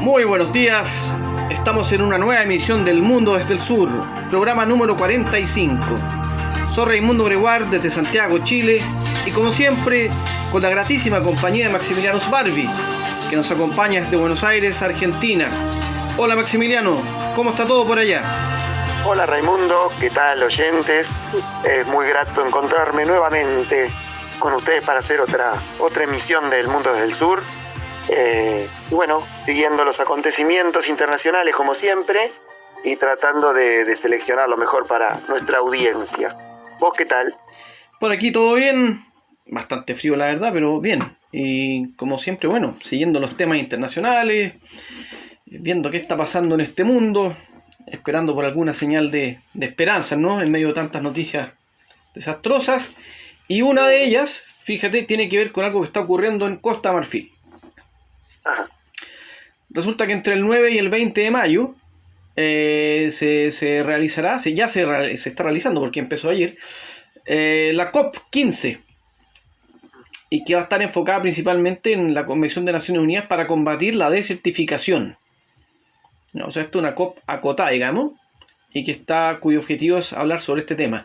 Muy buenos días, estamos en una nueva emisión del Mundo desde el Sur, programa número 45. Soy Raimundo Greguard desde Santiago, Chile, y como siempre, con la gratísima compañía de Maximiliano Sbarbi, que nos acompaña desde Buenos Aires, Argentina. Hola Maximiliano, ¿cómo está todo por allá? Hola Raimundo, ¿qué tal oyentes? Es muy grato encontrarme nuevamente con ustedes para hacer otra emisión del Mundo desde el Sur. Y bueno, siguiendo los acontecimientos internacionales como siempre y tratando de seleccionar lo mejor para nuestra audiencia. ¿Vos qué tal? Por aquí todo bien, bastante frío la verdad, pero bien. Y como siempre, bueno, siguiendo los temas internacionales, viendo qué está pasando en este mundo, esperando por alguna señal de esperanza, ¿no? En medio de tantas noticias desastrosas. Y una de ellas, fíjate, tiene que ver con algo que está ocurriendo en Costa de Marfil. Ajá. Resulta que entre el 9 y el 20 de mayo se realizará, se está realizando porque empezó ayer, la COP15, y que va a estar enfocada principalmente en la Convención de Naciones Unidas para combatir la desertificación. O sea, esto es una COP acotada, digamos, y cuyo objetivo es hablar sobre este tema.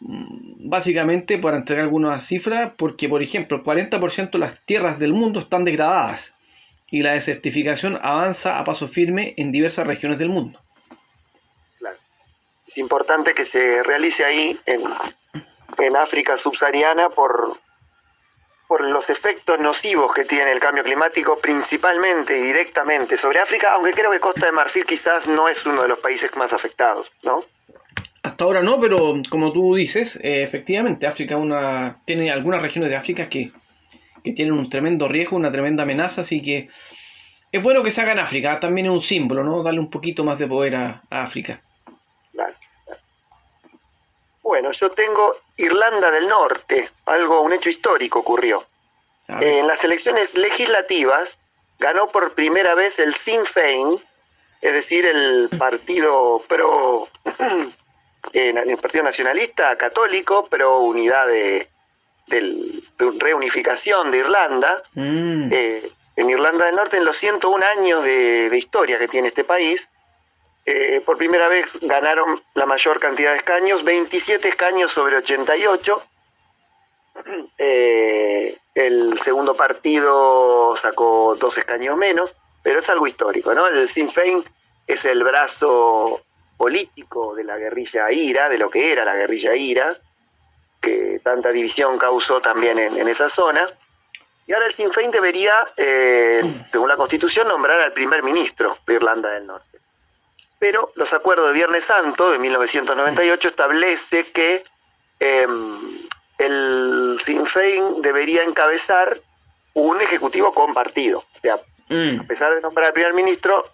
Básicamente, para entregar algunas cifras, porque por ejemplo, el 40% de las tierras del mundo están degradadas y la desertificación avanza a paso firme en diversas regiones del mundo. Claro. Es importante que se realice ahí en África subsahariana por los efectos nocivos que tiene el cambio climático, principalmente y directamente sobre África, aunque creo que Costa de Marfil quizás no es uno de los países más afectados, ¿no? Hasta ahora no, pero como tú dices, efectivamente África tiene algunas regiones de África que tienen un tremendo riesgo, una tremenda amenaza, así que es bueno que se haga en África, también es un símbolo, ¿no? Darle un poquito más de poder a África. Claro. Bueno, yo tengo Irlanda del Norte, un hecho histórico ocurrió. En las elecciones legislativas ganó por primera vez el Sinn Féin, es decir, el partido el partido nacionalista católico pro unidad de reunificación de Irlanda. En Irlanda del Norte, en los 101 años de historia que tiene este país, por primera vez ganaron la mayor cantidad de escaños, 27 escaños sobre 88. El segundo partido sacó 2 escaños menos, pero es algo histórico, ¿no? El Sinn Féin es el brazo político de la guerrilla IRA, de lo que era la guerrilla IRA, que tanta división causó también en esa zona. Y ahora el Sinn Féin debería, según la Constitución, nombrar al primer ministro de Irlanda del Norte. Pero los acuerdos de Viernes Santo de 1998 establece que el Sinn Féin debería encabezar un ejecutivo compartido. O sea, a pesar de nombrar al primer ministro,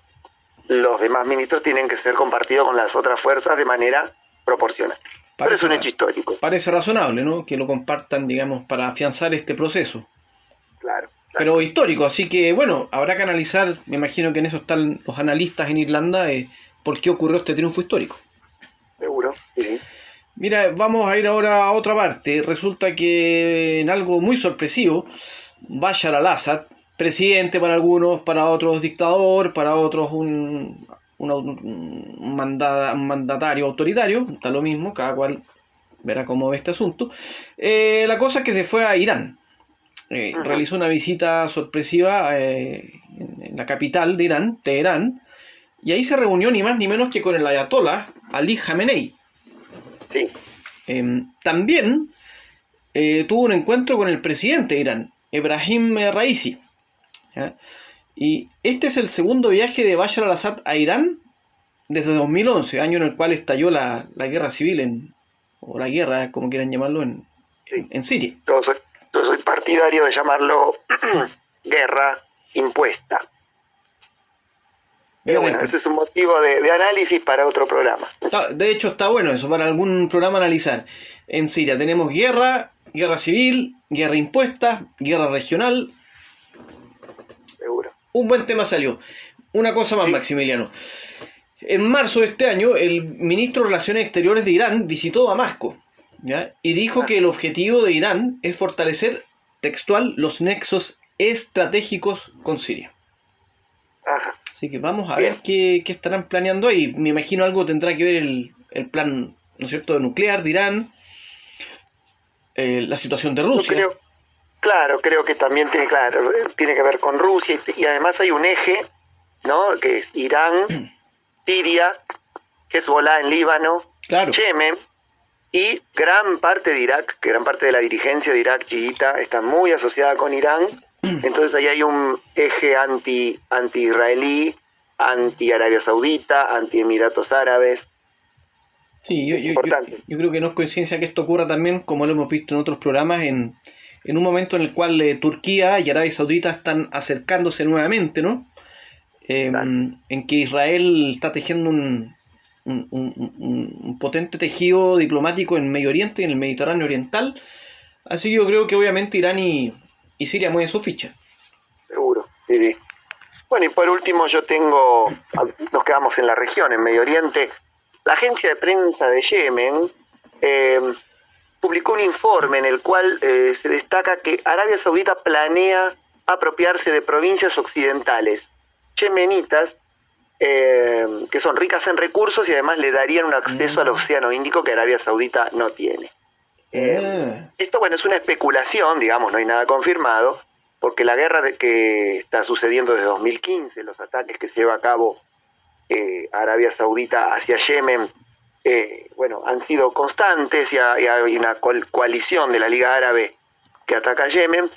los demás ministros tienen que ser compartidos con las otras fuerzas de manera proporcional. Pero es un hecho histórico. Parece razonable, ¿no? Que lo compartan, digamos, para afianzar este proceso. Claro. Pero histórico, así que bueno, habrá que analizar, me imagino que en eso están los analistas en Irlanda, por qué ocurrió este triunfo histórico. Seguro, sí. Mira, vamos a ir ahora a otra parte. Resulta que en algo muy sorpresivo, Bashar al-Assad, presidente para algunos, para otros dictador, para otros un mandatario autoritario, está lo mismo, cada cual verá cómo ve este asunto. La cosa es que se fue a Irán. Realizó una visita sorpresiva en la capital de Irán, Teherán, y ahí se reunió ni más ni menos que con el ayatollah Ali Khamenei. Sí. También tuvo un encuentro con el presidente de Irán, Ebrahim Raisi. ¿Ya? Y este es el segundo viaje de Bashar al-Assad a Irán desde 2011, año en el cual estalló la guerra civil, o la guerra, como quieran llamarlo, en Siria. Yo soy partidario de llamarlo guerra impuesta. Pero bueno, ese es un motivo de análisis para otro programa. De hecho, está bueno eso, para algún programa analizar. En Siria tenemos guerra civil, guerra impuesta, guerra regional. Seguro. Un buen tema salió. Una cosa más, sí. Maximiliano. En marzo de este año, el ministro de Relaciones Exteriores de Irán visitó Damasco, ¿ya? Y dijo que el objetivo de Irán es fortalecer, textual, los nexos estratégicos con Siria. Ajá. Así que vamos a Bien. ver qué estarán planeando ahí. Me imagino algo tendrá que ver el plan, ¿no es cierto?, nuclear de Irán, la situación de Yo Rusia. creo que también tiene que ver con Rusia y además hay un eje, ¿no? Que es Irán, Siria, Hezbollah en Líbano, Claro. Yemen y gran parte de Irak, que gran parte de la dirigencia de Irak chiita está muy asociada con Irán. Entonces ahí hay un eje anti-israelí, anti-Arabia Saudita, anti-Emiratos Árabes. Sí, Es importante. yo creo que no es coincidencia que esto ocurra también, como lo hemos visto en otros programas, en un momento en el cual Turquía y Arabia Saudita están acercándose nuevamente, ¿no? En que Israel está tejiendo un potente tejido diplomático en Medio Oriente, en el Mediterráneo Oriental. Así que yo creo que obviamente Irán y Siria mueven su ficha. Seguro, sí. Bueno, y por último nos quedamos en la región, en Medio Oriente. La agencia de prensa de Yemen publicó un informe en el cual se destaca que Arabia Saudita planea apropiarse de provincias occidentales yemenitas que son ricas en recursos y además le darían un acceso al Océano Índico que Arabia Saudita no tiene. Esto, bueno, es una especulación, digamos, no hay nada confirmado, porque la guerra que está sucediendo desde 2015, los ataques que se lleva a cabo Arabia Saudita hacia Yemen, bueno, han sido constantes y hay una coalición de la Liga Árabe que ataca a Yemen.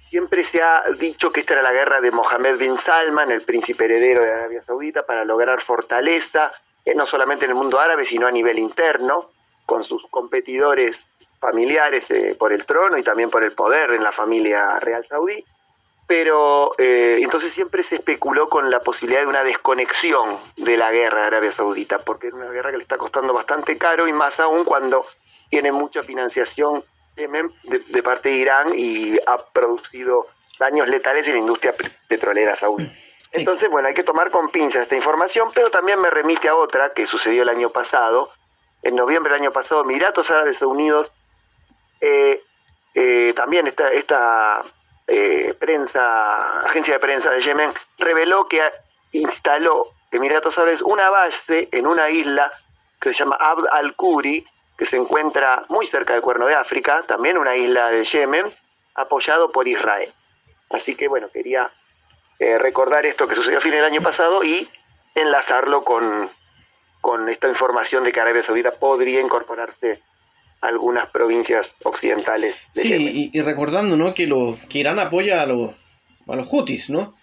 Siempre se ha dicho que esta era la guerra de Mohammed bin Salman, el príncipe heredero de Arabia Saudita, para lograr fortaleza, no solamente en el mundo árabe, sino a nivel interno, con sus competidores familiares por el trono y también por el poder en la familia real saudí. Pero entonces siempre se especuló con la posibilidad de una desconexión de la guerra de Arabia Saudita, porque es una guerra que le está costando bastante caro y más aún cuando tiene mucha financiación de parte de Irán y ha producido daños letales en la industria petrolera saudí. Entonces, bueno, hay que tomar con pinzas esta información, pero también me remite a otra que sucedió el año pasado. En noviembre del año pasado, Emiratos Árabes Unidos, también esta agencia de prensa de Yemen reveló que instaló Emiratos Árabes una base en una isla que se llama Abd al-Quri, que se encuentra muy cerca del Cuerno de África, también una isla de Yemen, apoyado por Israel. Así que bueno, quería recordar esto que sucedió a fin del año pasado y enlazarlo con esta información de que Arabia Saudita podría incorporarse a algunas provincias occidentales de Yemen. Y recordando, ¿no?, que Irán apoya a los hutis, ¿no?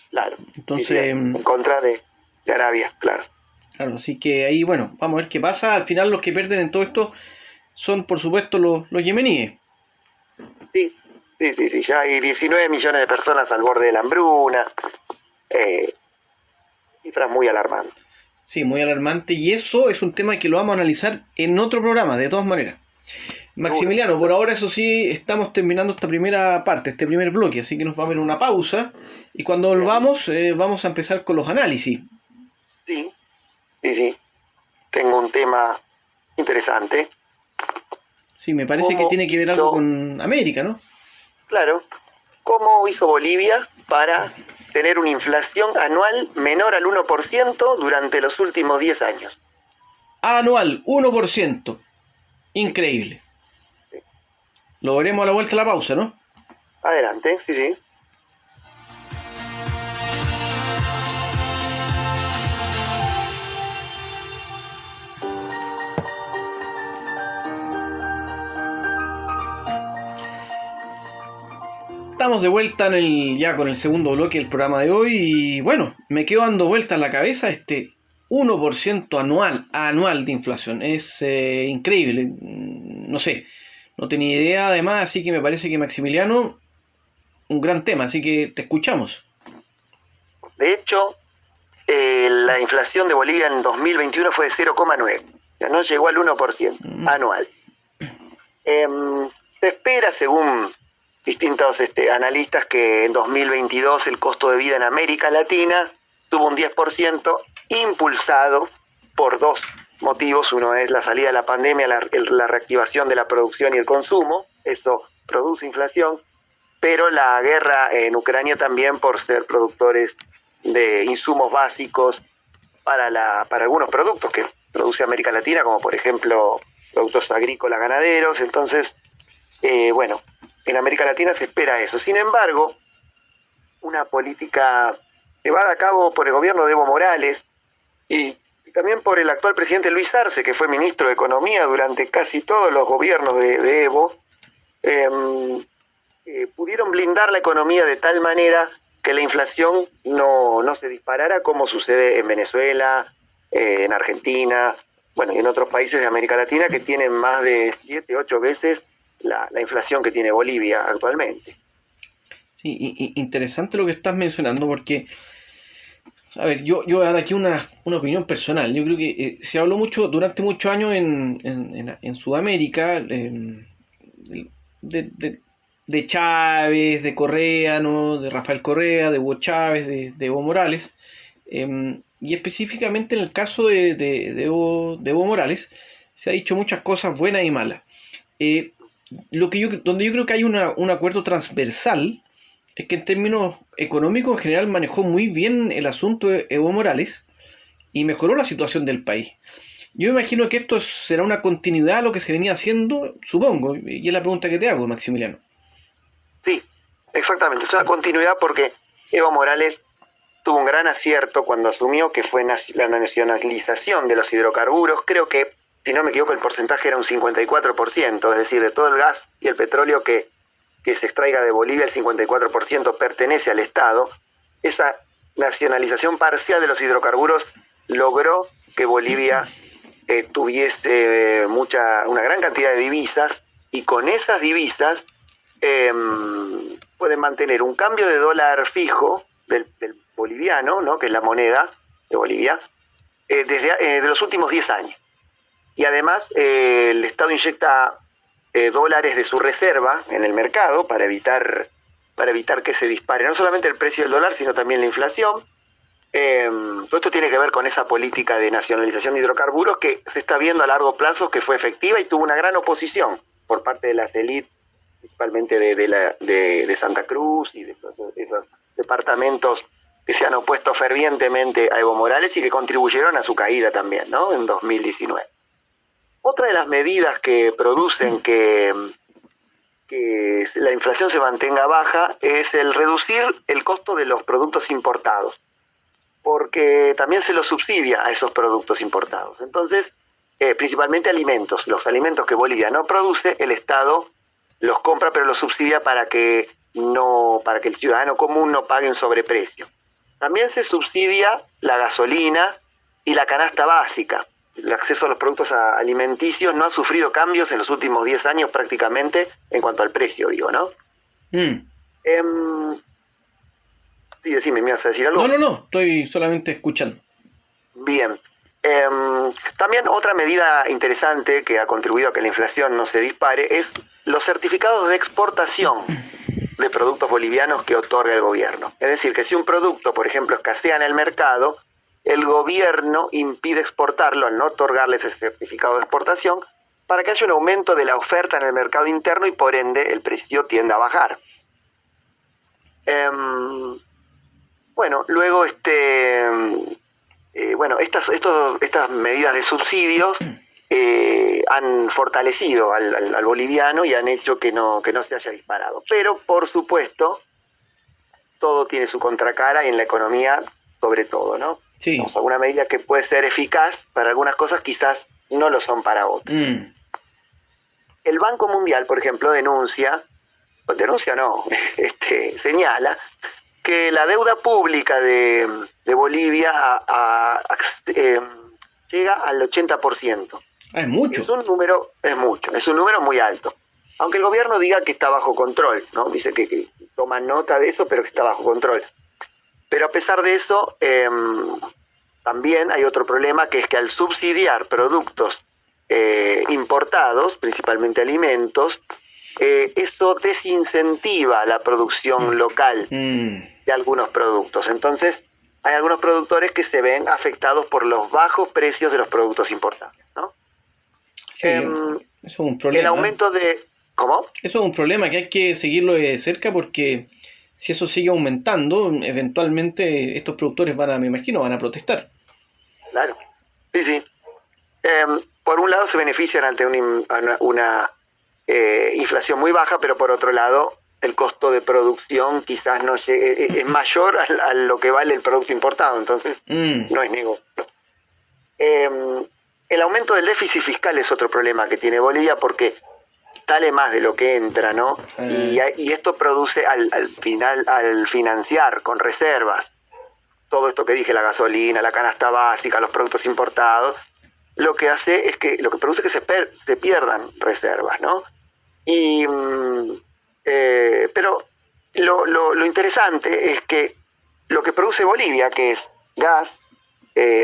Claro. Entonces, en contra de Arabia, claro. Claro, así que ahí, bueno, vamos a ver qué pasa. Al final los que pierden en todo esto son, por supuesto, los yemeníes. Sí, ya hay 19 millones de personas al borde de la hambruna. Cifras muy alarmantes. Sí, muy alarmante. Y eso es un tema que lo vamos a analizar en otro programa, de todas maneras. Maximiliano, por ahora, eso sí, estamos terminando esta primera parte, este primer bloque, así que nos vamos a ver una pausa. Y cuando volvamos, vamos a empezar con los análisis. Sí. Tengo un tema interesante. Sí, me parece que tiene que ver algo con América, ¿no? Claro. ¿Cómo hizo Bolivia para tener una inflación anual menor al 1% durante los últimos 10 años? Anual, 1%. Increíble. Sí. Lo veremos a la vuelta de la pausa, ¿no? Adelante, sí. Estamos de vuelta ya con el segundo bloque del programa de hoy y bueno, me quedo dando vuelta en la cabeza este 1% anual de inflación. Es increíble, no sé, no tenía idea además, así que me parece que Maximiliano, un gran tema, así que te escuchamos. De hecho, la inflación de Bolivia en 2021 fue de 0,9, ya no llegó al 1% anual. Se espera, según distintos analistas, que en 2022 el costo de vida en América Latina tuvo un 10%, impulsado por dos motivos. Uno es la salida de la pandemia, la reactivación de la producción y el consumo, eso produce inflación, pero la guerra en Ucrania también por ser productores de insumos básicos para algunos productos que produce América Latina, como por ejemplo productos agrícolas ganaderos. Entonces, bueno, en América Latina se espera eso. Sin embargo, una política llevada a cabo por el gobierno de Evo Morales y también por el actual presidente Luis Arce, que fue ministro de Economía durante casi todos los gobiernos de Evo, pudieron blindar la economía de tal manera que la inflación no se disparara como sucede en Venezuela, en Argentina, bueno, y en otros países de América Latina que tienen más de 7, 8 veces la inflación que tiene Bolivia actualmente. Sí, interesante lo que estás mencionando porque, a ver, yo voy a dar aquí una opinión personal. Yo creo que se habló mucho, durante muchos años en Sudamérica, de Chávez, de Correa, ¿no? De Rafael Correa, de Hugo Chávez, de Evo Morales. Y específicamente en el caso de Evo Morales, se ha dicho muchas cosas buenas y malas. Donde yo creo que hay un acuerdo transversal es que en términos económicos en general manejó muy bien el asunto de Evo Morales y mejoró la situación del país. Yo me imagino que esto será una continuidad a lo que se venía haciendo, supongo, y es la pregunta que te hago, Maximiliano. Sí, exactamente, es una continuidad porque Evo Morales tuvo un gran acierto cuando asumió, que fue la nacionalización de los hidrocarburos. Creo que, si no me equivoco, el porcentaje era un 54%, es decir, de todo el gas y el petróleo que se extraiga de Bolivia, el 54% pertenece al Estado. Esa nacionalización parcial de los hidrocarburos logró que Bolivia tuviese una gran cantidad de divisas, y con esas divisas pueden mantener un cambio de dólar fijo del boliviano, ¿no?, que es la moneda de Bolivia, desde los últimos 10 años. Y además el Estado inyecta dólares de su reserva en el mercado para evitar que se dispare no solamente el precio del dólar, sino también la inflación. Todo esto tiene que ver con esa política de nacionalización de hidrocarburos que se está viendo a largo plazo que fue efectiva y tuvo una gran oposición por parte de las élites, principalmente de Santa Cruz y de esos departamentos que se han opuesto fervientemente a Evo Morales y que contribuyeron a su caída también, ¿no?, en 2019. Otra de las medidas que producen que la inflación se mantenga baja es el reducir el costo de los productos importados, porque también se los subsidia a esos productos importados. Entonces, principalmente alimentos. Los alimentos que Bolivia no produce, el Estado los compra, pero los subsidia para que el ciudadano común no pague un sobreprecio. También se subsidia la gasolina y la canasta básica. El acceso a los productos alimenticios no ha sufrido cambios en los últimos 10 años prácticamente en cuanto al precio, digo, ¿no? Sí, decime, ¿me ibas a decir algo? No, estoy solamente escuchando. Bien. También otra medida interesante que ha contribuido a que la inflación no se dispare es los certificados de exportación de productos bolivianos que otorga el gobierno. Es decir, que si un producto, por ejemplo, escasea en el mercado, el gobierno impide exportarlo al no otorgarle ese certificado de exportación para que haya un aumento de la oferta en el mercado interno y por ende el precio tienda a bajar. Bueno, luego estas medidas de subsidios han fortalecido al boliviano y han hecho que no se haya disparado. Pero, por supuesto, todo tiene su contracara y en la economía sobre todo, ¿no? Sí. O sea, una medida que puede ser eficaz para algunas cosas quizás no lo son para otras. El Banco Mundial, por ejemplo, señala que la deuda pública de Bolivia llega al 80%. Es mucho. Es un número muy alto. Aunque el gobierno diga que está bajo control, ¿no? Dice que toma nota de eso, pero que está bajo control. Pero a pesar de eso, también hay otro problema, que es que al subsidiar productos importados, principalmente alimentos, eso desincentiva la producción local de algunos productos. Entonces, hay algunos productores que se ven afectados por los bajos precios de los productos importados, ¿no? Sí, eso es un problema. El aumento de... ¿Cómo? Eso es un problema que hay que seguirlo de cerca porque si eso sigue aumentando, eventualmente estos productores me imagino, van a protestar. Claro, sí, sí. Por un lado se benefician ante una inflación muy baja, pero por otro lado el costo de producción quizás no llegue, es mayor a lo que vale el producto importado, entonces no es negocio. El aumento del déficit fiscal es otro problema que tiene Bolivia porque sale más de lo que entra, ¿no? Y esto produce al final, al financiar con reservas, todo esto que dije, la gasolina, la canasta básica, los productos importados, lo que produce es que se pierdan reservas, ¿no? Pero lo interesante es que lo que produce Bolivia, que es gas,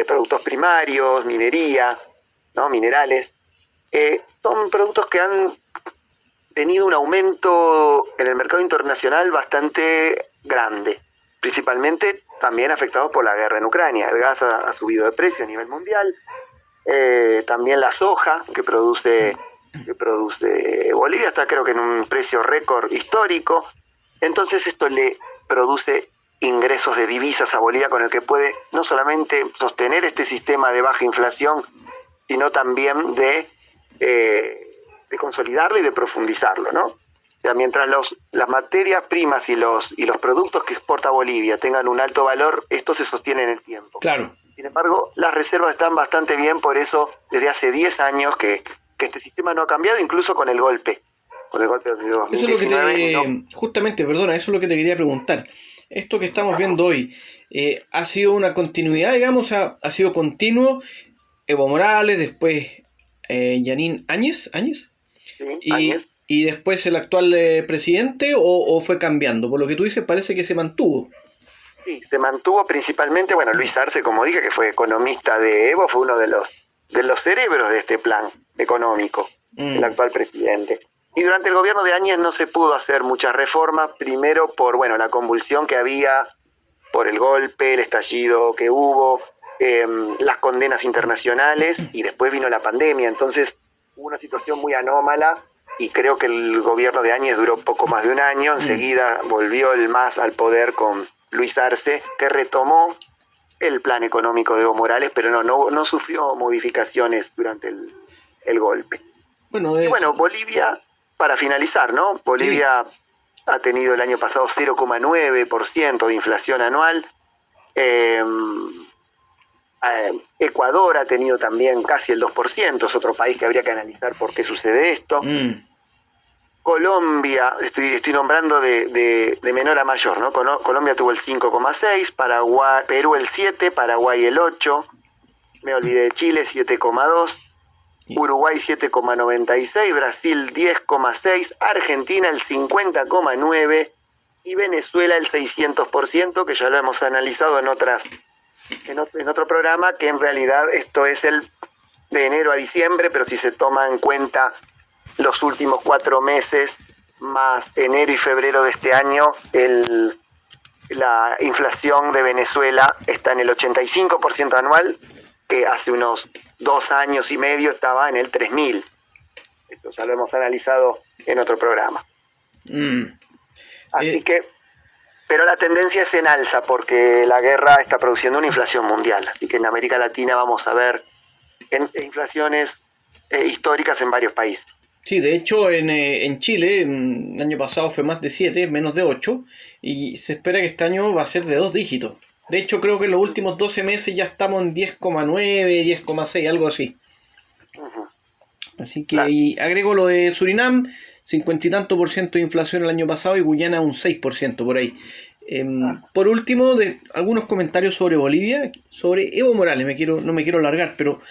productos primarios, minería, ¿no? Minerales, son productos que han tenido un aumento en el mercado internacional bastante grande, principalmente también afectados por la guerra en Ucrania. El gas ha subido de precio a nivel mundial, también la soja que produce Bolivia está creo que en un precio récord histórico, entonces esto le produce ingresos de divisas a Bolivia con el que puede no solamente sostener este sistema de baja inflación, sino también de consolidarlo y de profundizarlo, ¿no? O sea, mientras las materias primas y los productos que exporta Bolivia tengan un alto valor, esto se sostiene en el tiempo. Claro. Sin embargo, las reservas están bastante bien, por eso desde hace 10 años que este sistema no ha cambiado, incluso con el golpe de 2019. Eso es lo que justamente, perdona, eso es lo que te quería preguntar. Esto que estamos viendo hoy, ¿ha sido una continuidad, digamos, ha sido continuo? Evo Morales, después Yanín Áñez, Sí, y después el actual presidente, o fue cambiando. Por lo que tú dices, parece que se mantuvo. Sí, se mantuvo principalmente, Luis Arce, como dije, que fue economista de Evo, fue uno de los cerebros de este plan económico, el actual presidente. Y durante el gobierno de Áñez no se pudo hacer muchas reformas, primero por la convulsión que había, por el golpe, el estallido que hubo, las condenas internacionales, y después vino la pandemia. Entonces hubo una situación muy anómala y creo que el gobierno de Áñez duró poco más de un año. Enseguida volvió el MAS al poder con Luis Arce, que retomó el plan económico de Evo Morales, pero no sufrió modificaciones durante el golpe. Bolivia, para finalizar, ¿no? Bolivia ha tenido el año pasado 0,9% de inflación anual. Ecuador ha tenido también casi el 2%, es otro país que habría que analizar por qué sucede esto. Colombia, estoy nombrando de menor a mayor, ¿no? Colombia tuvo el 5,6%, Perú el 7%, Paraguay el 8%, me olvidé de Chile, 7,2%, Uruguay 7,96%, Brasil 10,6%, Argentina el 50,9% y Venezuela el 600%, que ya lo hemos analizado en otro programa, que en realidad esto es el de enero a diciembre, pero si se toma en cuenta los últimos 4 meses más enero y febrero de este año, la inflación de Venezuela está en el 85% anual, que hace unos 2 años y medio estaba en el 3.000. Eso ya lo hemos analizado en otro programa. Así que, pero la tendencia es en alza porque la guerra está produciendo una inflación mundial. Así que en América Latina vamos a ver inflaciones históricas en varios países. Sí, de hecho en Chile el año pasado fue más de 7, menos de 8, y se espera que este año va a ser de 2 dígitos. De hecho creo que en los últimos 12 meses ya estamos en 10,9, 10,6, algo así. Así que claro. Y agrego lo de Surinam, 50 y tanto por ciento de inflación el año pasado, y Guyana un 6% por ahí. Por último, algunos comentarios sobre Bolivia, sobre Evo Morales. No me quiero alargar, pero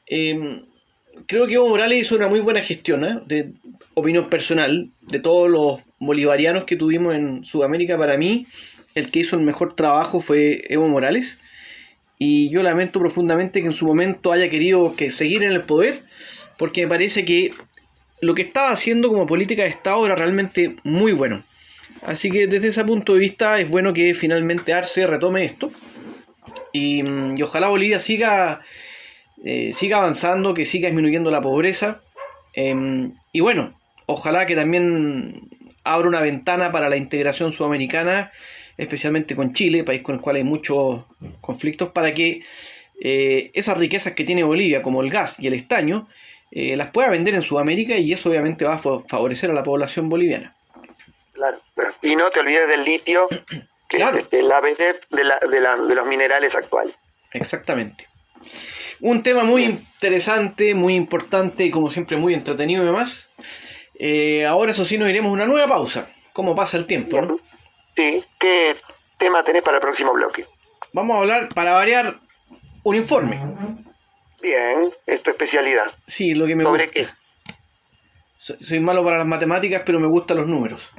creo que Evo Morales hizo una muy buena gestión, de opinión personal, de todos los bolivarianos que tuvimos en Sudamérica. Para mí, el que hizo el mejor trabajo fue Evo Morales, y yo lamento profundamente que en su momento haya querido seguir en el poder, porque me parece que lo que estaba haciendo como política de Estado era realmente muy bueno. Así que desde ese punto de vista es bueno que finalmente Arce retome esto, y ojalá Bolivia siga avanzando, que siga disminuyendo la pobreza, y bueno, Ojalá que también abra una ventana para la integración sudamericana, especialmente con Chile, país con el cual hay muchos conflictos, para que esas riquezas que tiene Bolivia, como el gas y el estaño, las pueda vender en Sudamérica, y eso obviamente va a favorecer a la población boliviana. Claro. Y no te olvides del litio, que Claro. es la vedette de los minerales actuales. Exactamente. Un tema muy interesante, muy importante y como siempre muy entretenido además. Ahora eso sí nos iremos a una nueva pausa. ¿Cómo pasa el tiempo, no? Sí. ¿Qué tema tenés para el próximo bloque? Vamos a hablar, para variar, un informe. Bien, es tu especialidad. Sí, lo que me ¿Sobre gusta. qué? Soy malo para las matemáticas, pero me gustan los números.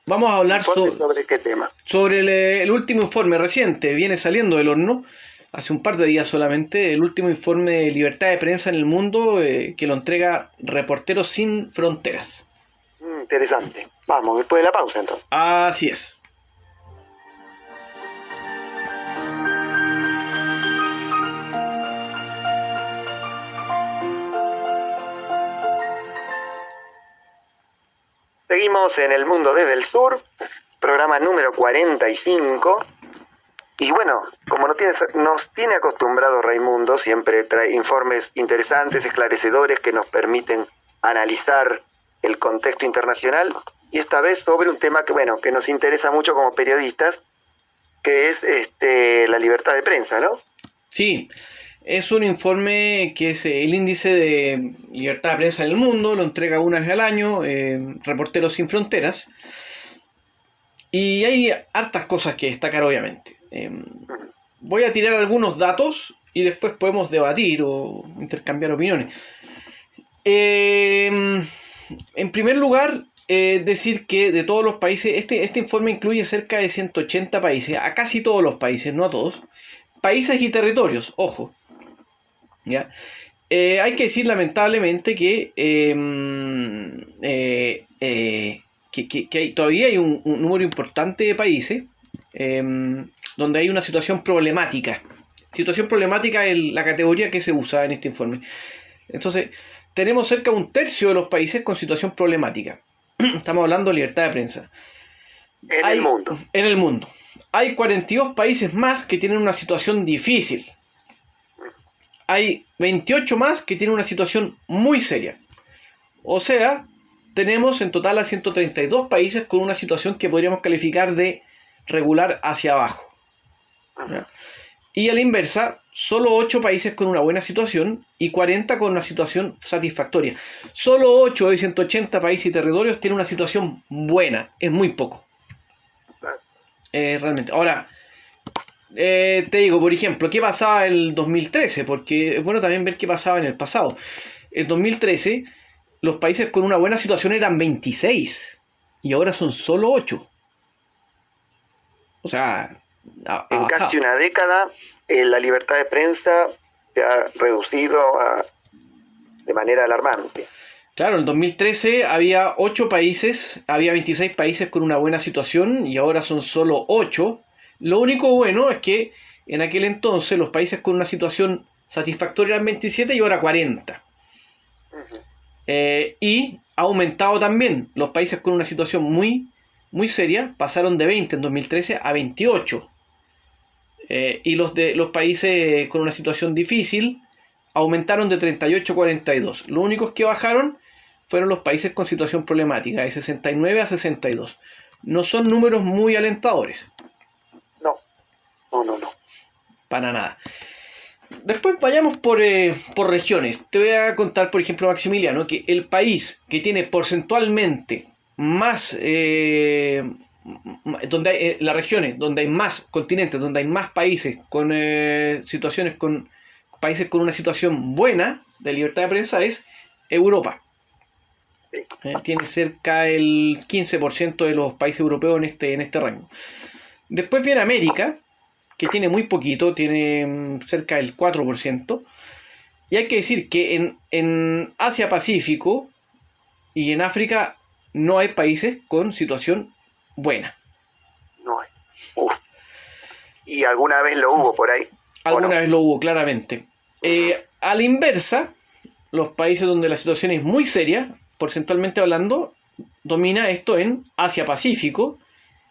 Vamos a hablar ¿Sobre qué tema? sobre el último informe reciente. Viene saliendo del horno, hace un par de días solamente, el último informe de libertad de prensa en el mundo, que lo entrega Reporteros Sin Fronteras. Interesante. Vamos, después de la pausa entonces. Así es. Seguimos en El Mundo desde el Sur, programa número 45. Y bueno, como nos tiene acostumbrado Raimundo, siempre trae informes interesantes, esclarecedores, que nos permiten analizar el contexto internacional, y esta vez sobre un tema que nos interesa mucho como periodistas, que es la libertad de prensa, ¿no? Sí, es un informe que es el índice de libertad de prensa en el mundo, lo entrega una vez al año, Reporteros Sin Fronteras, y hay hartas cosas que destacar obviamente. Voy a tirar algunos datos y después podemos debatir o intercambiar opiniones. En primer lugar, decir que de todos los países, este informe incluye cerca de 180 países, a casi todos los países, no a todos, países y territorios, ojo. ¿Ya? Hay que decir lamentablemente que todavía hay un número importante de países donde hay una situación problemática. Situación problemática es la categoría que se usa en este informe. Entonces, tenemos cerca de un tercio de los países con situación problemática. Estamos hablando de libertad de prensa. El mundo. En el mundo. Hay 42 países más que tienen una situación difícil. Hay 28 más que tienen una situación muy seria. O sea, tenemos en total a 132 países con una situación que podríamos calificar de regular hacia abajo. ¿Ya? Y a la inversa, solo 8 países con una buena situación y 40 con una situación satisfactoria. Solo 8 de 180 países y territorios tienen una situación buena. Es muy poco. Realmente. Ahora, te digo, por ejemplo, ¿qué pasaba en el 2013? Porque es bueno también ver qué pasaba en el pasado. En 2013, los países con una buena situación eran 26 y ahora son solo 8. O sea, en casi una década, la libertad de prensa se ha reducido de manera alarmante. Claro, en 2013 había 8 países, había 26 países con una buena situación y ahora son solo 8. Lo único bueno es que en aquel entonces los países con una situación satisfactoria eran 27 y ahora 40. Y ha aumentado también. Los países con una situación muy, muy seria pasaron de 20 en 2013 a 28. Y los países con una situación difícil aumentaron de 38 a 42. Los únicos que bajaron fueron los países con situación problemática, de 69 a 62. No son números muy alentadores. No. Para nada. Después vayamos por regiones. Te voy a contar, por ejemplo, Maximiliano, que el país que tiene porcentualmente más... donde hay, las regiones donde hay más continentes, donde hay más países con situaciones con países con una situación buena de libertad de prensa es Europa. Tiene cerca del 15% de los países europeos en este rango. Después viene América, que tiene muy poquito, tiene cerca del 4%. Y hay que decir que en Asia-Pacífico y en África no hay países con situación buena. No hay. Y alguna vez lo hubo por ahí. Alguna vez lo hubo, claramente. A la inversa, los países donde la situación es muy seria, porcentualmente hablando, domina esto en Asia-Pacífico,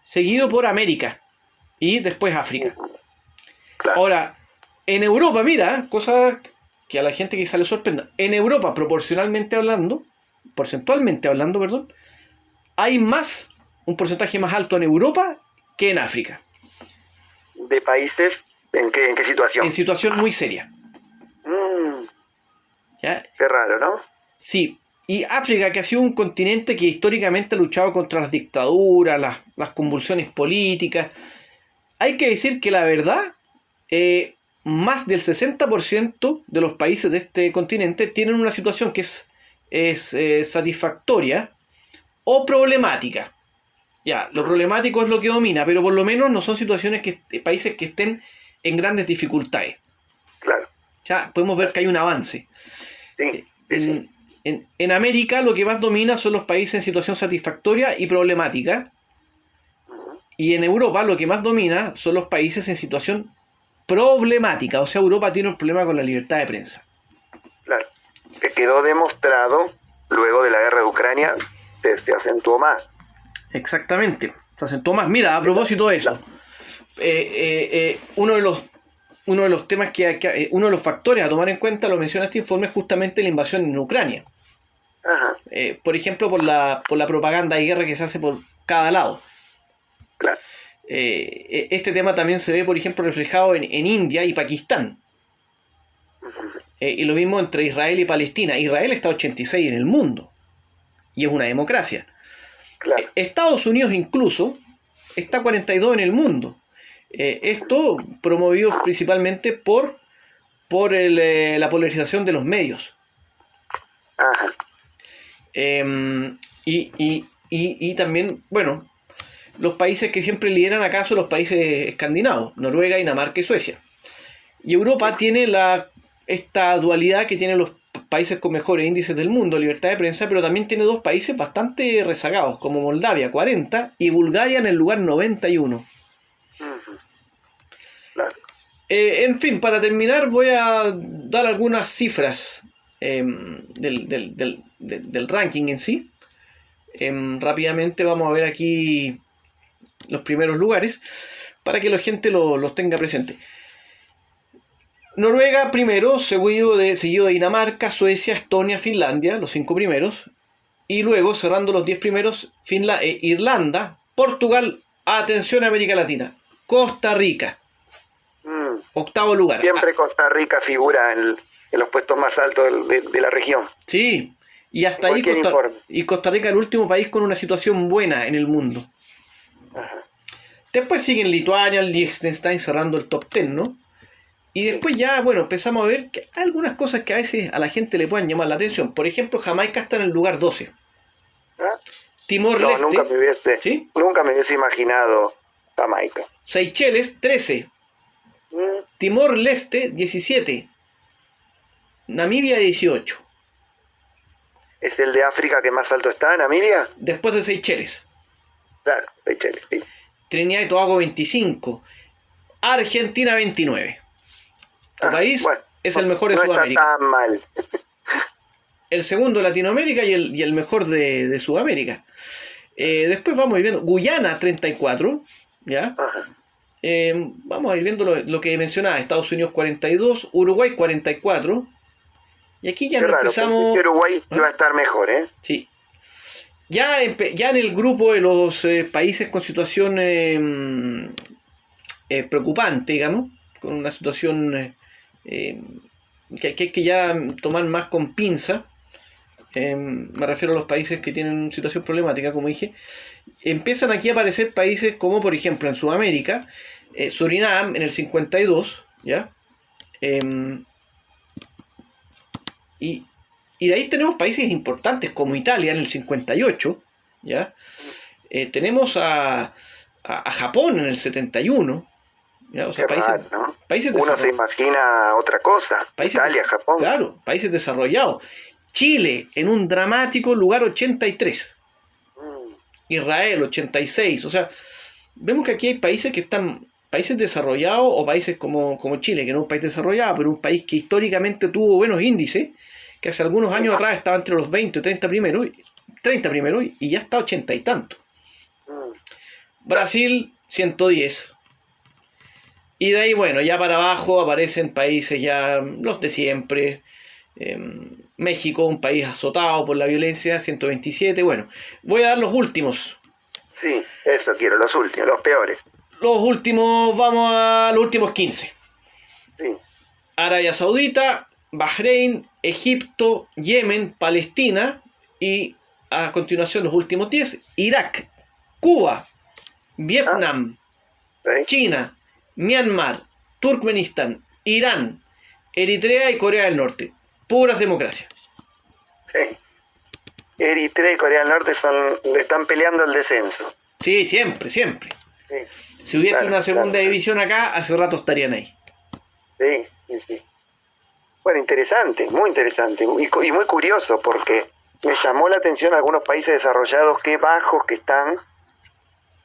seguido por América y después África. Claro. Ahora, en Europa, mira, cosa que a la gente quizá le sorprenda, en Europa, porcentualmente hablando, perdón, hay un porcentaje más alto en Europa que en África. ¿De países en qué situación? En situación muy seria. ¿Ya? Qué raro, ¿no? Sí. Y África, que ha sido un continente que históricamente ha luchado contra las dictaduras, las convulsiones políticas, hay que decir que la verdad, más del 60% de los países de este continente tienen una situación que es satisfactoria o problemática. Ya, lo problemático es lo que domina, pero por lo menos no son situaciones países que estén en grandes dificultades. Claro. Ya podemos ver que hay un avance. Sí, sí. En América lo que más domina son los países en situación satisfactoria y problemática. Y en Europa lo que más domina son los países en situación problemática. O sea, Europa tiene un problema con la libertad de prensa. Claro. Que quedó demostrado luego de la guerra de Ucrania, se acentuó más. Exactamente. Se acentuó más. Mira, a propósito de eso, uno de los temas uno de los factores a tomar en cuenta, lo menciona este informe, es justamente la invasión en Ucrania. Ajá. Por ejemplo, por la propaganda de guerra que se hace por cada lado. Claro. Este tema también se ve, por ejemplo, reflejado en India y Pakistán. Y lo mismo entre Israel y Palestina. Israel está 86 en el mundo y es una democracia. Claro. Estados Unidos incluso está 42 en el mundo. Esto promovido principalmente por la polarización de los medios. Ajá. Y también, bueno, los países que siempre lideran acá son los países escandinavos, Noruega, Dinamarca y Suecia. Y Europa tiene esta dualidad que tienen los países con mejores índices del mundo, libertad de prensa, pero también tiene dos países bastante rezagados, como Moldavia, 40, y Bulgaria en el lugar 91. Claro. En fin, para terminar voy a dar algunas cifras del ranking en sí. Rápidamente vamos a ver aquí los primeros lugares para que la gente los tenga presente. Noruega primero, seguido de Dinamarca, Suecia, Estonia, Finlandia, los 5 primeros. Y luego, cerrando los 10 primeros, Irlanda, Portugal, atención América Latina, Costa Rica, 8º lugar. Siempre Costa Rica figura en los puestos más altos de la región. Sí, y hasta ahí Costa Rica es el último país con una situación buena en el mundo. Ajá. Después siguen Lituania, Liechtenstein cerrando el top 10, ¿no? Y después ya, bueno, empezamos a ver que hay algunas cosas que a veces a la gente le pueden llamar la atención. Por ejemplo, Jamaica está en el lugar 12. ¿Ah? Timor-Leste. Nunca me hubiese imaginado Jamaica. Seychelles, 13. Timor-Leste, 17. Namibia, 18. ¿Es el de África que más alto está, Namibia? Después de Seychelles. Claro, Seychelles, sí. Trinidad y Tobago, 25. Argentina, 29. El país es el mejor de Sudamérica. No está tan mal. El segundo de Latinoamérica y el mejor de Sudamérica. Después vamos a ir viendo Guyana, 34. ¿Ya? Vamos a ir viendo lo que mencionaba. Estados Unidos, 42. Uruguay, 44. Y aquí ya empezamos. Pensé que Uruguay iba a estar mejor, ¿eh? Sí. Ya en el grupo de los países con situación preocupante, digamos, con una situación que hay que ya tomar más con pinza. Me refiero a los países que tienen situación problemática, como dije. Empiezan aquí a aparecer países como, por ejemplo, en Sudamérica, Surinam en el 52, ¿ya? Y de ahí tenemos países importantes como Italia en el 58, ¿ya? Tenemos a Japón en el 71, ¿ya? O sea, raro, ¿no? países uno se imagina otra cosa. Italia, Japón. Claro, países desarrollados. Chile en un dramático lugar 83. Israel 86. O sea, vemos que aquí hay países que están, países desarrollados o países como Chile, que no es un país desarrollado, pero un país que históricamente tuvo buenos índices, que hace algunos años atrás estaba entre los 20 o 30 primeros y ya está 80 y tanto. Brasil 110. Y de ahí, bueno, ya para abajo aparecen países ya los de siempre. México, un país azotado por la violencia, 127. Bueno, voy a dar los últimos. Sí, eso quiero, los últimos, los peores. Los últimos, vamos a los últimos 15. Sí. Arabia Saudita, Bahrein, Egipto, Yemen, Palestina y a continuación los últimos 10, Irak, Cuba, Vietnam, ¿Sí? China, Myanmar, Turkmenistán, Irán, Eritrea y Corea del Norte. Puras democracias. Sí. Eritrea y Corea del Norte están peleando el descenso. Sí, siempre. Sí. Si hubiese Claro, una segunda claro. división acá, hace rato estarían ahí. Sí. Bueno, interesante, muy interesante y muy curioso porque me llamó la atención algunos países desarrollados, qué bajos que están,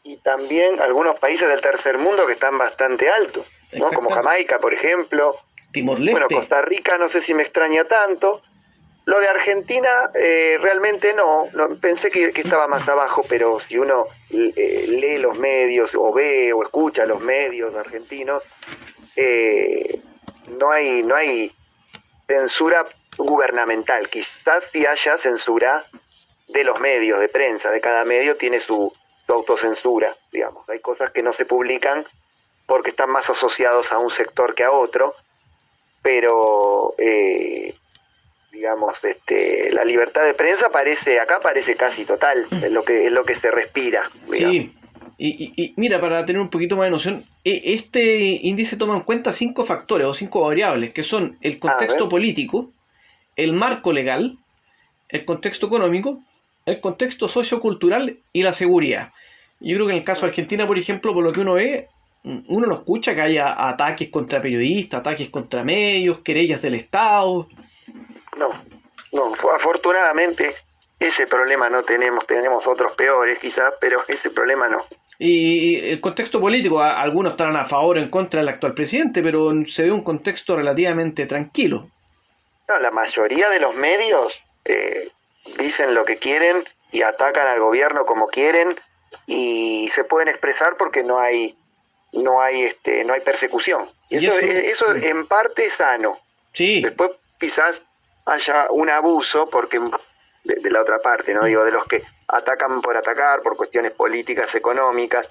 y también algunos países del tercer mundo que están bastante altos, ¿no? Como Jamaica, por ejemplo. Timor-Leste. Bueno, Costa Rica no sé si me extraña tanto. Lo de Argentina realmente no, pensé que estaba más abajo, pero si uno lee los medios o ve o escucha los medios argentinos, no hay censura gubernamental. Quizás sí haya censura de los medios de prensa, de cada medio tiene su autocensura, digamos. Hay cosas que no se publican porque están más asociados a un sector que a otro, pero digamos, la libertad de prensa acá parece casi total, es lo que se respira, digamos. Sí, y mira, para tener un poquito más de noción, este índice toma en cuenta 5 factores o 5 variables, que son el contexto político, el marco legal, el contexto económico, el contexto sociocultural y la seguridad. Yo creo que en el caso de Argentina, por ejemplo, por lo que uno ve, uno no escucha que haya ataques contra periodistas, ataques contra medios, querellas del Estado. No, afortunadamente ese problema no tenemos otros peores quizás, pero ese problema no. Y el contexto político, algunos estarán a favor o en contra del actual presidente, pero se ve un contexto relativamente tranquilo. No, la mayoría de los medios dicen lo que quieren y atacan al gobierno como quieren y se pueden expresar porque no hay persecución. Y eso en parte es sano. Sí. Después quizás haya un abuso porque de la otra parte, ¿no? Digo, de los que atacan por atacar, por cuestiones políticas, económicas.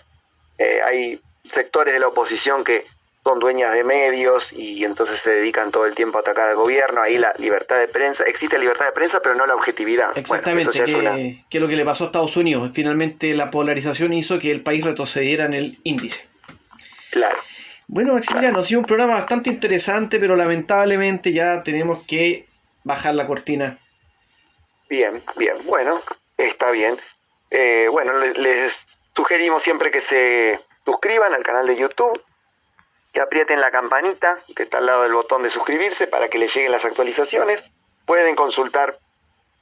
Hay sectores de la oposición que son dueñas de medios y entonces se dedican todo el tiempo a atacar al gobierno. Ahí la libertad de prensa, existe libertad de prensa, pero no la objetividad. Exactamente, bueno, que es lo que le pasó a Estados Unidos. Finalmente la polarización hizo que el país retrocediera en el índice. Claro. Bueno, Maximiliano, ha sido un programa bastante interesante, pero lamentablemente ya tenemos que bajar la cortina. Bien, bueno, está bien. Bueno, les sugerimos siempre que se suscriban al canal de YouTube, que aprieten la campanita que está al lado del botón de suscribirse para que les lleguen las actualizaciones. Pueden consultar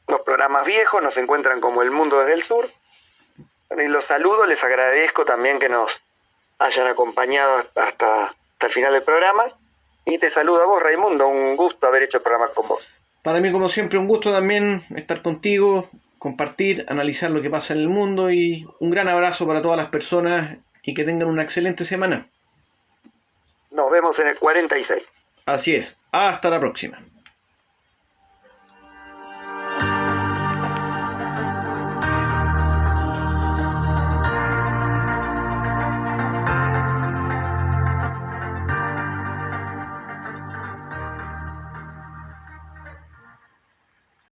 los programas viejos, nos encuentran como El Mundo desde el Sur. Bueno, y los saludo, les agradezco también que nos hayan acompañado hasta el final del programa. Y te saludo a vos, Raimundo, un gusto haber hecho el programa con vos. Para mí, como siempre, un gusto también estar contigo, compartir, analizar lo que pasa en el mundo y un gran abrazo para todas las personas y que tengan una excelente semana. Nos vemos en el 46. Así es. Hasta la próxima.